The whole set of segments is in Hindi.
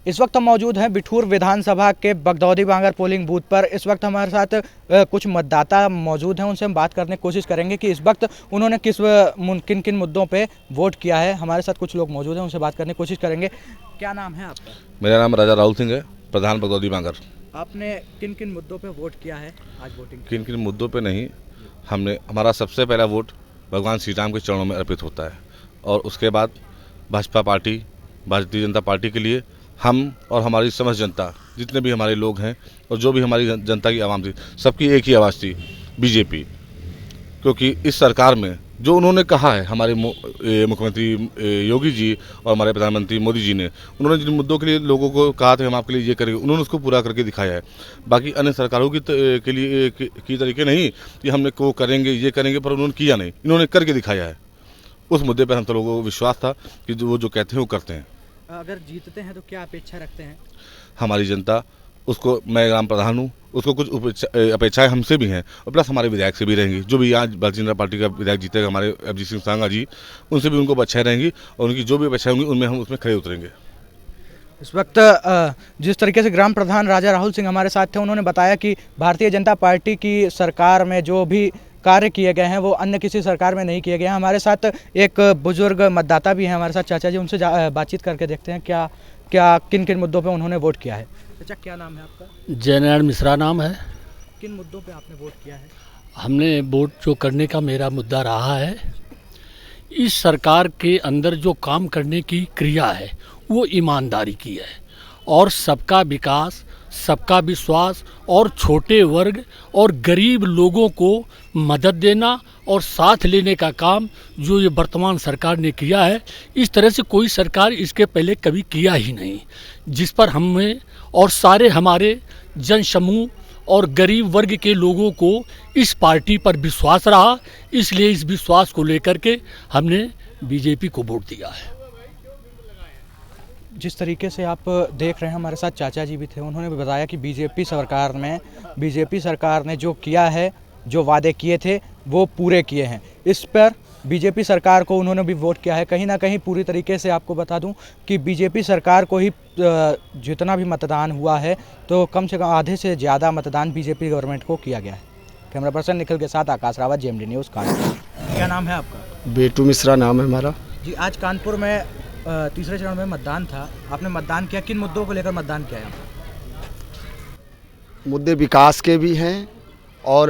इस वक्त हम मौजूद हैं बिठूर विधानसभा के बगदौदी बांगर पोलिंग बूथ पर। इस वक्त हमारे साथ कुछ मतदाता मौजूद हैं, उनसे हम बात करने की कोशिश करेंगे कि इस वक्त उन्होंने किन किन मुद्दों पे वोट किया है। हमारे साथ कुछ लोग मौजूद हैं, उनसे बात करने की कोशिश करेंगे। क्या नाम है आपका? मेरा नाम राजा राहुल सिंह है, प्रधान बगदौदी बांगर। आपने किन किन मुद्दों पे वोट किया है आज वोटिंग? किन किन मुद्दों पे नहीं, हमारा सबसे पहला वोट भगवान श्री राम के चरणों में अर्पित होता है और उसके बाद भाजपा पार्टी, भारतीय जनता पार्टी के लिए हम और हमारी समस्त जनता, जितने भी हमारे लोग हैं और जो भी हमारी जनता की आवाम थी, सबकी एक ही आवाज़ थी, बीजेपी। क्योंकि इस सरकार में जो उन्होंने कहा है, हमारे मुख्यमंत्री योगी जी और हमारे प्रधानमंत्री मोदी जी ने, उन्होंने जिन मुद्दों के लिए लोगों को कहा था हम आपके लिए ये करेंगे, उन्होंने उसको पूरा करके दिखाया है। बाकी अन्य सरकारों के लिए की तरीके नहीं कि हमने वो करेंगे ये करेंगे, पर उन्होंने किया नहीं, इन्होंने करके दिखाया है। उस मुद्दे पर हम सब लोगों को विश्वास था कि वो जो कहते हैं वो करते हैं। अगर जीतते हैं तो क्या अपेक्षा रखते हैं? हमारी जनता उसको, मैं ग्राम प्रधान हूँ, उसको कुछ अपेक्षाएं हमसे भी हैं और प्लस हमारे विधायक से भी रहेंगी। जो भी आज भारतीय जनता पार्टी का विधायक जीतेगा, हमारे अभिजीत सिंह सांगा जी, उनसे भी उनको अपेक्षाएं रहेंगी और उनकी जो भी अपेक्षाएं होंगी उनमें हम उसमें खड़े उतरेंगे। इस वक्त जिस तरीके से ग्राम प्रधान राजा राहुल सिंह हमारे साथ थे, उन्होंने बताया कि भारतीय जनता पार्टी की सरकार में जो भी कार्य किए गए हैं वो अन्य किसी सरकार में नहीं किए गए हैं। हमारे साथ एक बुजुर्ग मतदाता भी हैं हमारे साथ, चाचा जी, उनसे बातचीत करके देखते हैं क्या किन किन मुद्दों पे उन्होंने वोट किया है। चाचा, क्या नाम है आपका? जयनारायण मिश्रा नाम है। किन मुद्दों पे आपने वोट किया है? हमने वोट जो करने का मेरा मुद्दा रहा है, इस सरकार के अंदर जो काम करने की क्रिया है वो ईमानदारी की है और सबका विकास, सबका विश्वास और छोटे वर्ग और गरीब लोगों को मदद देना और साथ लेने का काम जो ये वर्तमान सरकार ने किया है, इस तरह से कोई सरकार इसके पहले कभी किया ही नहीं, जिस पर हमें और सारे हमारे जन समूह और गरीब वर्ग के लोगों को इस पार्टी पर विश्वास रहा। इसलिए इस विश्वास को लेकर के हमने बीजेपी को वोट दिया है। जिस तरीके से आप देख रहे हैं, हमारे साथ चाचा जी भी थे, उन्होंने भी बताया कि बीजेपी सरकार ने जो किया है, जो वादे किए थे वो पूरे किए हैं। इस पर बीजेपी सरकार को उन्होंने भी वोट किया है। कहीं ना कहीं पूरी तरीके से आपको बता दूं कि बीजेपी सरकार को ही जितना भी मतदान हुआ है तो कम से कम आधे से ज़्यादा मतदान बीजेपी गवर्नमेंट को किया गया है। कैमरा पर्सन निखिल के साथ आकाश रावत, JMD न्यूज़, कानपुर। क्या नाम है आपका? बेटू मिश्रा नाम है हमारा जी। आज कानपुर में तीसरे चरण में मतदान था, आपने मतदान किया, किन मुद्दों को लेकर मतदान किया है? मुद्दे विकास के भी हैं और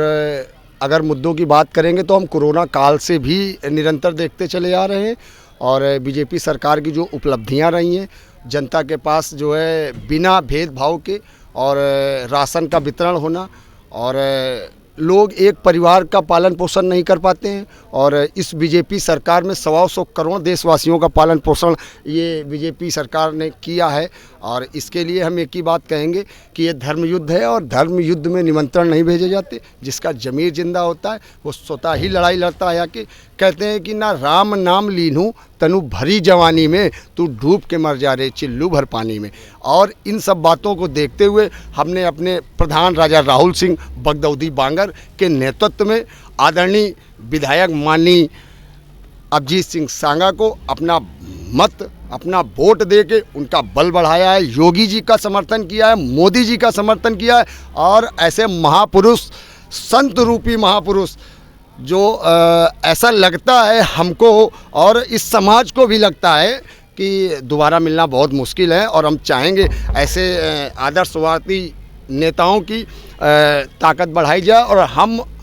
अगर मुद्दों की बात करेंगे तो हम कोरोना काल से भी निरंतर देखते चले आ रहे हैं और बीजेपी सरकार की जो उपलब्धियां रही हैं, जनता के पास जो है बिना भेदभाव के और राशन का वितरण होना, और लोग एक परिवार का पालन पोषण नहीं कर पाते हैं और इस बीजेपी सरकार में 125 करोड़ देशवासियों का पालन पोषण ये बीजेपी सरकार ने किया है। और इसके लिए हम एक ही बात कहेंगे कि ये धर्म युद्ध है और धर्म युद्ध में निमंत्रण नहीं भेजे जाते। जिसका जमीर जिंदा होता है वो स्वतः ही लड़ाई लड़ता है। आके कहते हैं कि ना राम नाम लीनू तनु भरी जवानी में, तू डूब के मर जा रे चिल्लू भर पानी में। और इन सब बातों को देखते हुए हमने अपने प्रधान राजा राहुल सिंह बगदौदी बांगर के नेतृत्व में आदरणीय विधायक माननीय अभिजीत सिंह सांगा को अपना वोट दे के उनका बल बढ़ाया है। योगी जी का समर्थन किया है, मोदी जी का समर्थन किया है और ऐसे महापुरुष, संत रूपी महापुरुष जो ऐसा लगता है हमको और इस समाज को भी लगता है कि दोबारा मिलना बहुत मुश्किल है। और हम चाहेंगे ऐसे आदर्शवादी नेताओं की ताकत बढ़ाई जाए और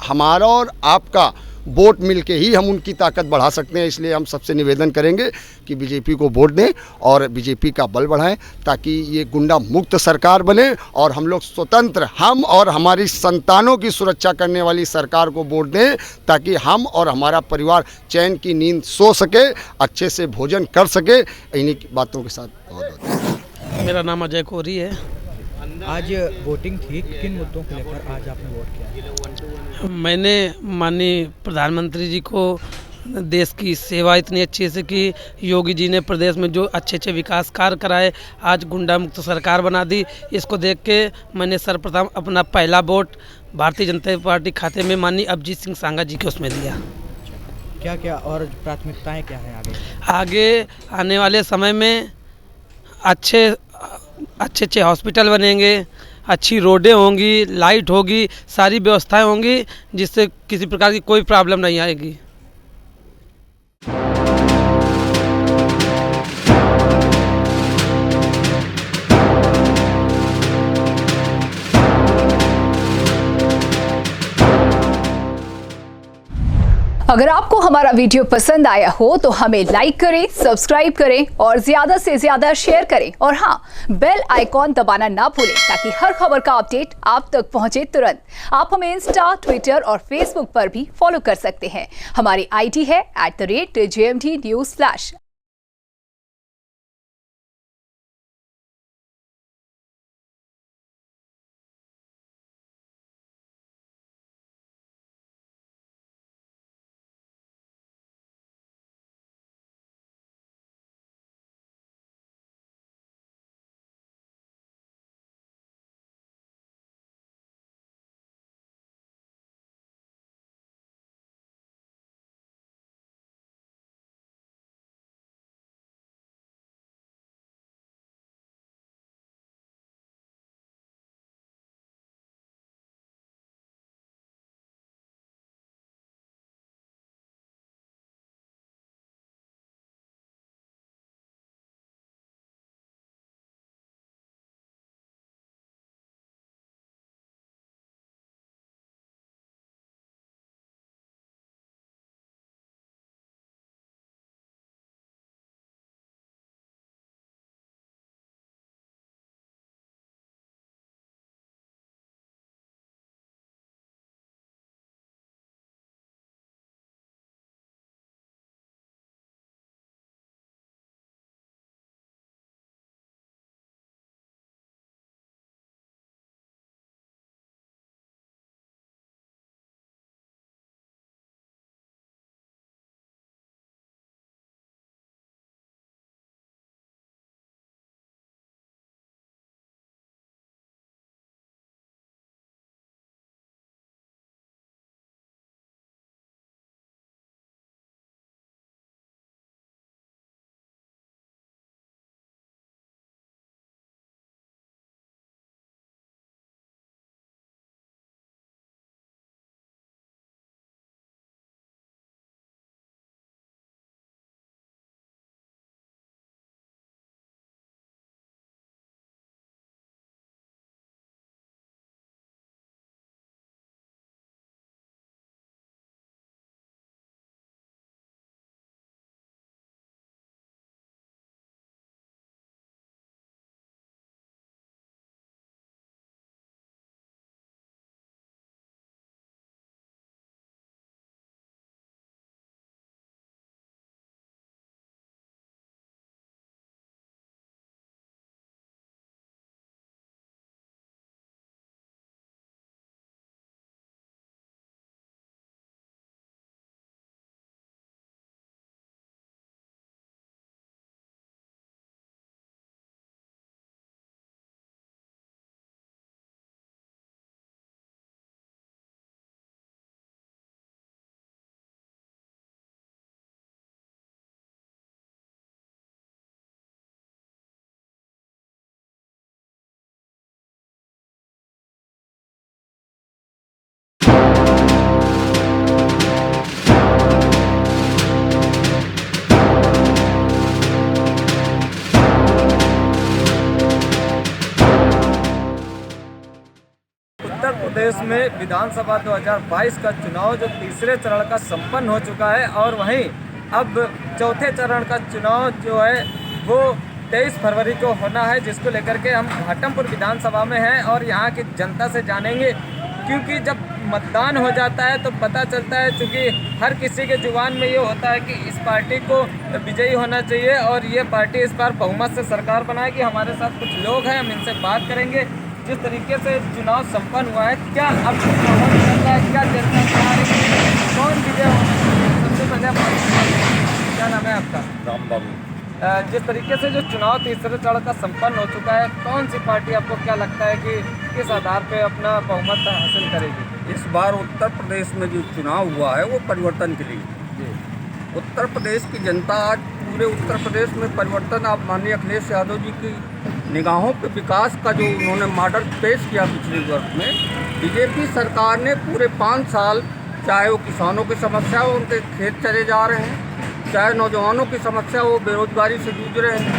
हमारा और आपका वोट मिलके ही हम उनकी ताकत बढ़ा सकते हैं। इसलिए हम सबसे निवेदन करेंगे कि बीजेपी को वोट दें और बीजेपी का बल बढ़ाएं ताकि ये गुंडा मुक्त सरकार बने और हम लोग स्वतंत्र, हम और हमारी संतानों की सुरक्षा करने वाली सरकार को वोट दें ताकि हम और हमारा परिवार चैन की नींद सो सके, अच्छे से भोजन कर सके। इन्हीं बातों के साथ बहुत मेरा नाम अजय कोरी है। आज वोटिंग थी, किन मुद्दों को लेकर आज आपने वोट किया? मैंने माननीय प्रधानमंत्री जी को देश की सेवा इतनी अच्छी से की, योगी जी ने प्रदेश में जो अच्छे अच्छे विकास कार्य कराए, आज गुंडा मुक्त सरकार बना दी। इसको देख के मैंने सर्वप्रथम अपना पहला वोट भारतीय जनता पार्टी खाते में माननीय अभिजीत सिंह सांगा जी के उसमें दिया। क्या क्या और प्राथमिकताएं क्या हैं आगे आने वाले समय में? अच्छे अच्छे अच्छे हॉस्पिटल बनेंगे, अच्छी रोडें होंगी, लाइट होगी, सारी व्यवस्थाएं होंगी, जिससे किसी प्रकार की कोई प्रॉब्लम नहीं आएगी। अगर आपको हमारा वीडियो पसंद आया हो तो हमें लाइक करें, सब्सक्राइब करें और ज्यादा से ज्यादा शेयर करें और हाँ, बेल आइकॉन दबाना ना भूलें ताकि हर खबर का अपडेट आप तक पहुंचे तुरंत। आप हमें इंस्टा, ट्विटर और फेसबुक पर भी फॉलो कर सकते हैं। हमारी आईडी है @JMT News। उत्तर प्रदेश में विधानसभा 2022 का चुनाव जो तीसरे चरण का संपन्न हो चुका है और वहीं अब चौथे चरण का चुनाव जो है वो 23 फरवरी को होना है, जिसको लेकर के हम घाटमपुर विधानसभा में हैं और यहाँ की जनता से जानेंगे, क्योंकि जब मतदान हो जाता है तो पता चलता है, क्योंकि हर किसी के जुबान में ये होता है कि इस पार्टी को विजयी होना चाहिए और ये पार्टी इस बार बहुमत से सरकार बनाएगी। हमारे साथ कुछ लोग हैं, हम इनसे बात करेंगे। जिस तरीके से चुनाव संपन्न हुआ है, क्या अब माहौल चल रहा है, क्या जनता चाह रही है, कौन विजय होना चाहिए? सबसे पहले क्या नाम है आपका? राम बाबू। जिस तरीके से जो चुनाव तीसरे चरण का संपन्न हो चुका है, कौन सी पार्टी आपको क्या लगता है कि किस आधार पे अपना बहुमत हासिल करेगी? इस बार उत्तर प्रदेश में जो चुनाव हुआ है वो परिवर्तन के लिए। उत्तर प्रदेश की जनता आज पूरे उत्तर प्रदेश में परिवर्तन, आप माननीय अखिलेश यादव जी की निगाहों पे विकास का जो उन्होंने मॉडल पेश किया पिछले वर्ष में, बीजेपी सरकार ने पूरे 5 साल, चाहे वो किसानों की समस्या हो, उनके खेत चले जा रहे हैं, चाहे नौजवानों की समस्या हो, बेरोजगारी से जूझ रहे हैं,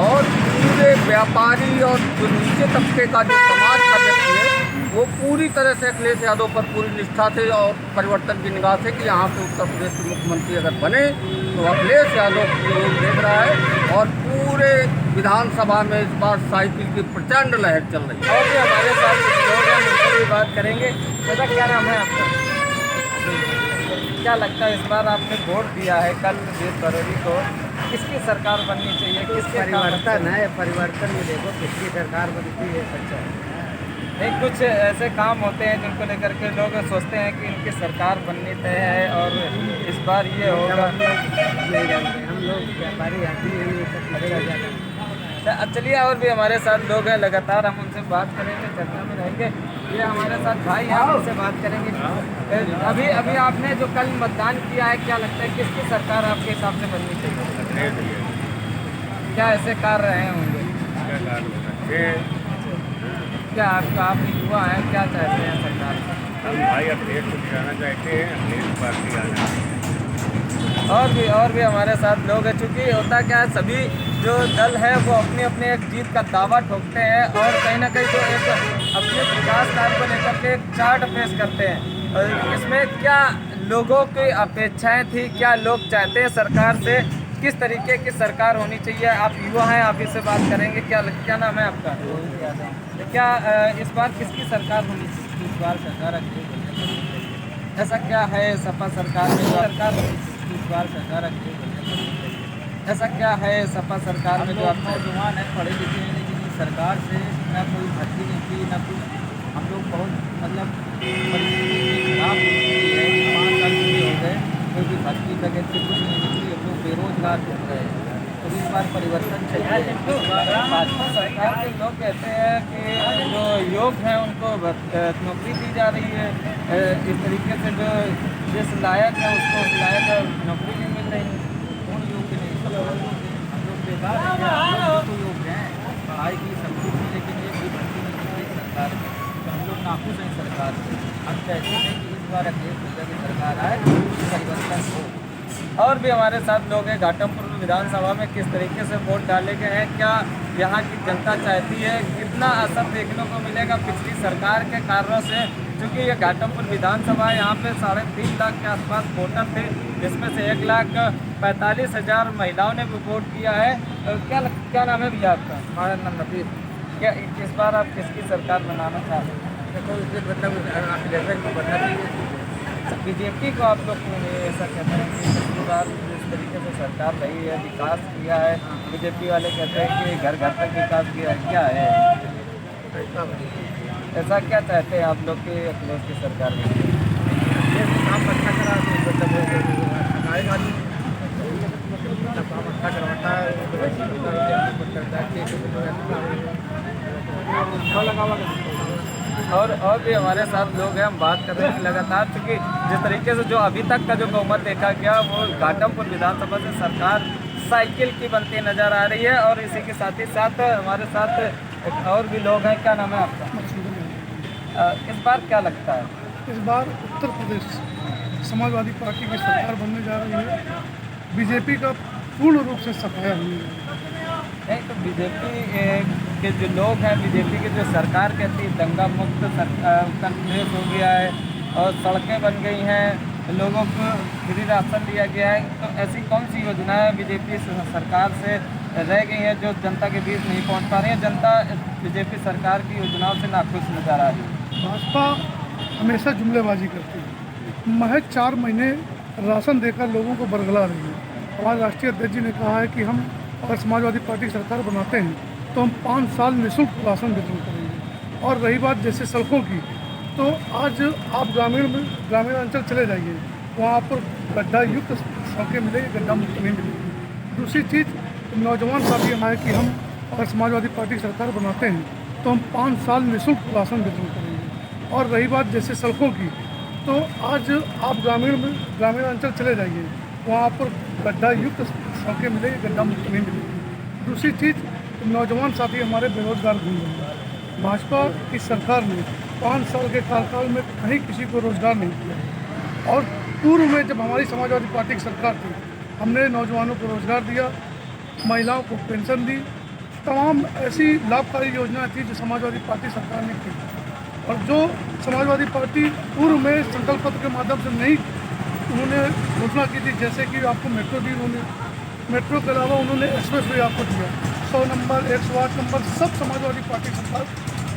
और पूरे व्यापारी और जो नीचे तबके का जो समाज का व्यक्ति है वो पूरी तरह से अखिलेश यादव पर पूरी निष्ठा से और परिवर्तन की निगाह से कि यहाँ से उत्तर प्रदेश के मुख्यमंत्री अगर बने तो अखिलेश यादव की ओर देख रहा है, और पूरे विधानसभा में इस बार साइकिल की प्रचंड लहर चल रही है। और भी हमारे साथ कुछ लोग हैं, उनसे भी बात करेंगे। दादा, क्या नाम है आपका? क्या लगता है इस बार आपने वोट दिया है कल 20 फरवरी को, किसकी सरकार बननी चाहिए? किसके परिवर्तन है, परिवर्तन में देखो किसकी सरकार बनती है। अच्छा नहीं, कुछ ऐसे काम होते हैं जिनको लेकर के लोग सोचते हैं कि इनकी सरकार बननी तय है और इस बार ये होगा। नहीं जानते हम लोग, व्यापारी आदमी हैं, ये सब लगेगा ज़्यादा। चलिए, और भी हमारे साथ लोग हैं, लगातार हम उनसे बात करेंगे, चर्चा में रहेंगे। ये हमारे साथ भाई हैं, उनसे बात करेंगे। अभी आपने जो कल मतदान किया है, क्या लगता है किसकी सरकार आपके हिसाब से बननी चाहिए? क्या ऐसे कार्य रहे होंगे? क्या आप युवा हैं, क्या चाहते हैं सरकार से? हम भाई अखिलेश को गिराना चाहते हैं, अखिलेश पार्टी आना। और भी हमारे साथ लोग हैं। चूँकि होता क्या है, सभी जो दल है वो अपने अपने एक जीत का दावा ठोकते हैं और कहीं ना कहीं जो एक अपने विकास कार्य को लेकर के एक चार्ट पेश करते हैं। और इसमें क्या लोगों की अपेक्षाएं थी, क्या लोग चाहते हैं सरकार से, किस तरीके की सरकार होनी चाहिए? आप युवा हैं, आप इससे बात करेंगे। क्या नाम है आपका? क्या इस बार किसकी सरकार होनी चाहिए? इस बार सरकार ऐसा क्या है सपा सरकार में जो सरकार इस बार सरकार ऐसा क्या है सपा सरकार में जो आप नौजवान है, पढ़े लिखे हैं, लेकिन इस सरकार से ना कोई भर्ती नहीं की, ना कुछ। हम लोग बहुत मतलब परिस्थिति खराब है, 5 साल पूरे हो गए, कोई भी भर्ती वगैरह से कुछ नहीं निकली, हम लोग बेरोजगार घूम रहे हैं। तो इस बार परिवर्तन चाहिए। भाजपा सरकार के लोग कहते हैं कि जो योग्य हैं उनको नौकरी दी जा रही है, इस तरीके से जो जिस लायक है उसको उस लायक नौकरी नहीं मिल रही। कौन योग्य नहीं? सब हम लोग बेकार हैं, हम लोग तो योग्य हैं, पढ़ाई की सब कुछ, लेकिन ये भी भर्ती नहीं मिल रही सरकार में, तो हम लोग नाखुश हैं सरकार से। हम चाहते हैं कि इस बार अखिलेश यादव की सरकार आए, परिवर्तन हो। और भी हमारे साथ लोग हैं। घाटमपुर विधानसभा में किस तरीके से वोट डाले गए हैं, क्या यहाँ की जनता चाहती है, कितना असर देखने को मिलेगा पिछली सरकार के कार्यों से? क्योंकि ये घाटमपुर विधानसभा है, यहाँ पे 3.5 लाख के आसपास वोटर थे, जिसमें से 1,45,000 महिलाओं ने भी वोट किया है। क्या नाम है भैया आपका? हमारा नाम नफीस। क्या इस बार आप किसकी सरकार बनाना चाहते हैं? देखो इससे मतलब अखिलेश को बनना चाहिए। बीजेपी को आप लोग ऐसा कहते हैं कि पिछली बार जिस तरीके से सरकार रही है, विकास किया है, बीजेपी वाले कहते हैं कि घर घर तक विकास किया है, क्या है ऐसा? क्या चाहते हैं आप लोग कि अखिलेश की सरकार में काम अच्छा करा तो मतलब काम अच्छा करवाता है। और भी हमारे साथ लोग हैं, हम बात कर रहे हैं लगातार, क्योंकि जिस तरीके से जो अभी तक का जो बहुमत देखा गया वो घाटमपुर विधानसभा से सरकार साइकिल की बनती नज़र आ रही है। और इसी के साथ ही साथ हमारे साथ और भी लोग हैं। क्या नाम है आपका? इस बार क्या लगता है? इस बार उत्तर प्रदेश समाजवादी पार्टी की सरकार बनने जा रही है। बीजेपी का पूर्ण रूप से सफाया हुई है। नहीं, तो बीजेपी के जो लोग हैं, बीजेपी की जो सरकार कहती है दंगा मुक्त उत्तर प्रदेश हो गया है और सड़कें बन गई हैं, लोगों को फ्री राशन दिया गया है, तो ऐसी कौन सी योजनाएं बीजेपी सरकार से रह गई हैं जो जनता के बीच नहीं पहुंच पा रही है? जनता बीजेपी सरकार की योजनाओं से नाखुश नजर आ रही है। भाजपा हमेशा जुमलेबाजी करती है, महज 4 महीने राशन देकर लोगों को बरगला रही है। हमारे राष्ट्रीय अध्यक्ष जी ने कहा है कि हम अगर समाजवादी पार्टी की सरकार बनाते हैं तो हम 5 साल निःशुल्क राशन वितरण करेंगे। और रही बात जैसे सड़कों की, तो आज आप ग्रामीण अंचल चले जाइए, वहाँ पर गड्ढा युक्त सड़कें मिलेगी, गड्ढा मुक्त नहीं मिलेगी। दूसरी चीज़, नौजवान का भी है कि हम अगर समाजवादी पार्टी की सरकार बनाते हैं तो हम 5 साल निःशुल्क राशन वितरण करेंगे। और रही बात जैसे सड़कों की, तो आज आप ग्रामीण अंचल चले जाइए, वहाँ पर गड्ढा युक्त सड़कें मिलेगी, गड्ढा मुक्त नहीं मिलेगी। दूसरी चीज़, नौजवान साथी हमारे बेरोजगार घूम रहे हैं। भाजपा की सरकार ने 5 साल के कार्यकाल में कहीं किसी को रोजगार नहीं दिया, और पूर्व में जब हमारी समाजवादी पार्टी की सरकार थी, हमने नौजवानों को रोजगार दिया, महिलाओं को पेंशन दी, तमाम ऐसी लाभकारी योजनाएं थी जो समाजवादी पार्टी सरकार ने की। और जो समाजवादी पार्टी पूर्व में संकल्प पत्र के माध्यम से नहीं उन्होंने घोषणा की थी, जैसे कि आपको मेट्रो दी, उन्होंने मेट्रो के अलावा उन्होंने एक्सप्रेस वे आपको दिया, 100 नंबर 108 नंबर सब समाजवादी पार्टी सरकार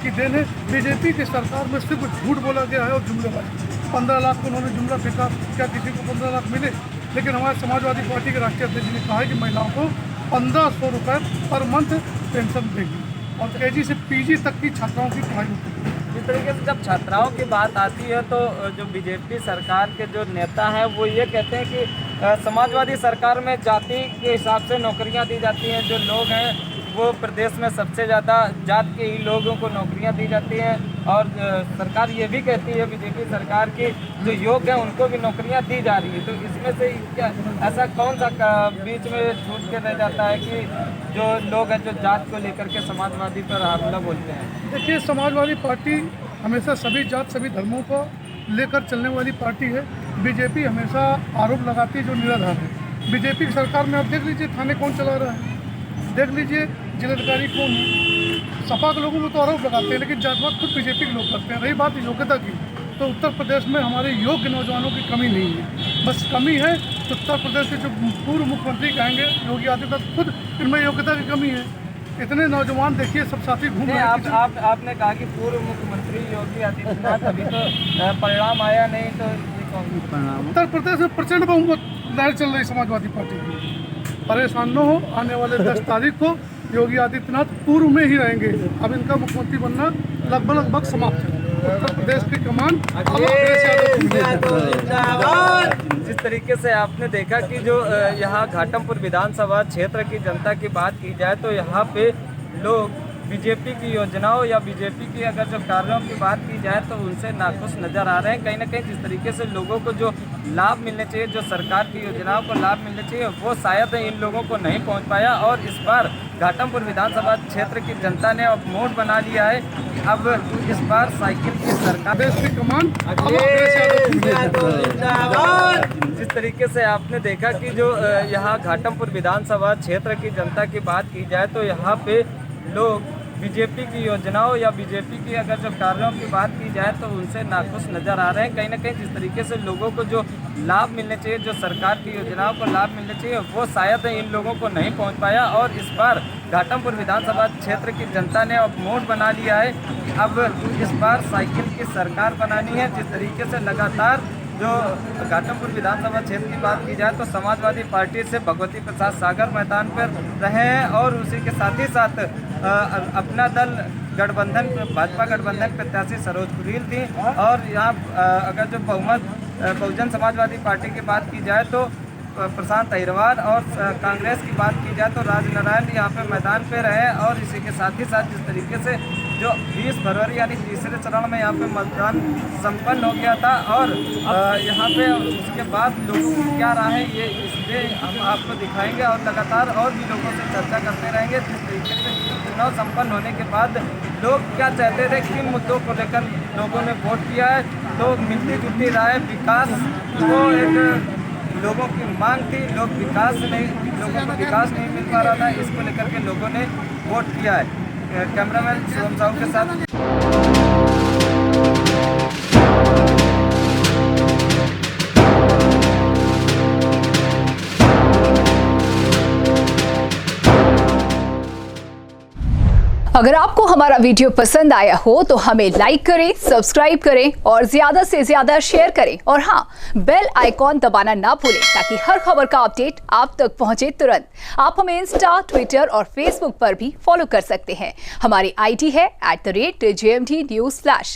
की देन है। बीजेपी की सरकार में सिर्फ झूठ बोला गया है और जुमलेबाजी। 15 लाख को उन्होंने जुमला फेंका, क्या किसी को 15 लाख मिले? लेकिन हमारे समाजवादी पार्टी के राष्ट्रीय अध्यक्ष ने कहा है कि महिलाओं को 1500 रुपये पर मंथ पेंशन देगी, और KG से PG तक की छात्राओं की पढ़ाई होगी। जिस तरीके से जब छात्राओं की बात आती है तो जो बीजेपी सरकार के जो नेता हैं वो ये कहते हैं कि समाजवादी सरकार में जाति के हिसाब से नौकरियां दी जाती हैं। जो लोग हैं वो प्रदेश में सबसे ज़्यादा जात के ही लोगों को नौकरियां दी जाती हैं, और सरकार ये भी कहती है बीजेपी सरकार की जो योग्य हैं उनको भी नौकरियां दी जा रही है। तो इसमें से क्या ऐसा कौन सा बीच में छूट के रह जाता है कि जो लोग हैं जो जात को लेकर के समाजवादी पर हमला बोलते हैं? देखिए, समाजवादी पार्टी हमेशा सभी जात सभी धर्मों को लेकर चलने वाली पार्टी है। बीजेपी हमेशा आरोप लगाती है जो निराधार है। बीजेपी की सरकार में आप देख लीजिए थाने कौन चला रहा है, देख लीजिए जिलाधिकारी कौन है। सपा के लोगों को तो आरोप लगाते हैं, लेकिन जातवाद खुद बीजेपी के लोग करते हैं। रही बात योग्यता की, तो उत्तर प्रदेश में हमारे योग्य नौजवानों की कमी नहीं है। बस कमी है तो उत्तर प्रदेश के जो पूर्व मुख्यमंत्री कहेंगे योगी आदित्यनाथ, खुद इनमें योग्यता की कमी है। इतने नौजवान देखिए सब साथी घूम रहे हैं। आपने कहा कि पूर्व मुख्यमंत्री योगी आदित्यनाथ, अभी तो परिणाम आया नहीं, तो उत्तर प्रदेश में प्रचंड बहुमत लहर चल रही समाजवादी पार्टी की। परेशान न हो, आने वाले 10 तारीख को योगी आदित्यनाथ पूर्व में ही रहेंगे। अब इनका मुख्यमंत्री बनना लगभग समाप्त है। उत्तर प्रदेश की कमान जिस तरीके से आपने देखा कि जो यहाँ घाटमपुर विधानसभा क्षेत्र की जनता की बात की जाए तो यहाँ पे लोग बीजेपी की योजनाओं या बीजेपी की अगर जो कार्यों की बात की जाए तो उनसे नाखुश नज़र आ रहे हैं। कहीं ना कहीं जिस तरीके से लोगों को जो लाभ मिलने चाहिए, जो सरकार की योजनाओं को लाभ मिलने चाहिए, वो शायद इन लोगों को नहीं पहुंच पाया। और इस बार घाटमपुर विधानसभा क्षेत्र की जनता ने अब मोड बना लिया है। अब इस बार साइकिल की सरकार देश की कमान। जिस तरीके से आपने देखा कि जो यहाँ घाटमपुर विधानसभा क्षेत्र की जनता की बात की जाए तो यहाँ पे लोग बीजेपी की योजनाओं या बीजेपी की अगर जो कार्यों की बात की जाए तो उनसे नाखुश नज़र आ रहे हैं। कहीं ना कहीं जिस तरीके से लोगों को जो लाभ मिलने चाहिए, जो सरकार की योजनाओं को लाभ मिलने चाहिए, वो शायद इन लोगों को नहीं पहुंच पाया। और इस बार घाटमपुर विधानसभा क्षेत्र की जनता ने अब मोड बना लिया है। अब इस बार साइकिल की सरकार बनानी है। जिस तरीके से लगातार जो घाटमपुर विधानसभा क्षेत्र की बात की जाए तो समाजवादी पार्टी से भगवती प्रसाद सागर मैदान पर रहे हैं, और उसी के साथ ही साथ अपना दल गठबंधन भाजपा गठबंधन प्रत्याशी सरोज कुरील थी। और यहाँ अगर जो बहुजन समाजवादी पार्टी की बात की जाए तो प्रशांत अहिरवार, और कांग्रेस की बात की जाए तो राजनारायण यहाँ पे मैदान पे रहे। और इसी के साथ ही साथ जिस तरीके से जो 20 फरवरी यानी तीसरे चरण में यहाँ पे मतदान संपन्न हो गया था, और यहाँ पे उसके बाद लोगों की क्या राय है ये इसलिए हम आपको दिखाएंगे, और लगातार और भी लोगों से चर्चा करते रहेंगे। जिस तरीके से चुनाव संपन्न होने के बाद लोग क्या चाहते थे, किन मुद्दों को लेकर लोगों ने वोट किया है, तो मिलती जुलती राय विकास को एक लोगों की मांग थी। लोगों को विकास नहीं मिल पा रहा था, इसको लेकर के लोगों ने वोट किया है। कैमरामैन शिवम साहू के साथ। अगर आपको हमारा वीडियो पसंद आया हो तो हमें लाइक करें, सब्सक्राइब करें और ज्यादा से ज्यादा शेयर करें। और हाँ, बेल आइकॉन दबाना ना भूलें ताकि हर खबर का अपडेट आप तक पहुंचे तुरंत। आप हमें इंस्टा, ट्विटर और फेसबुक पर भी फॉलो कर सकते हैं। हमारी आईडी है @JMT News Flash।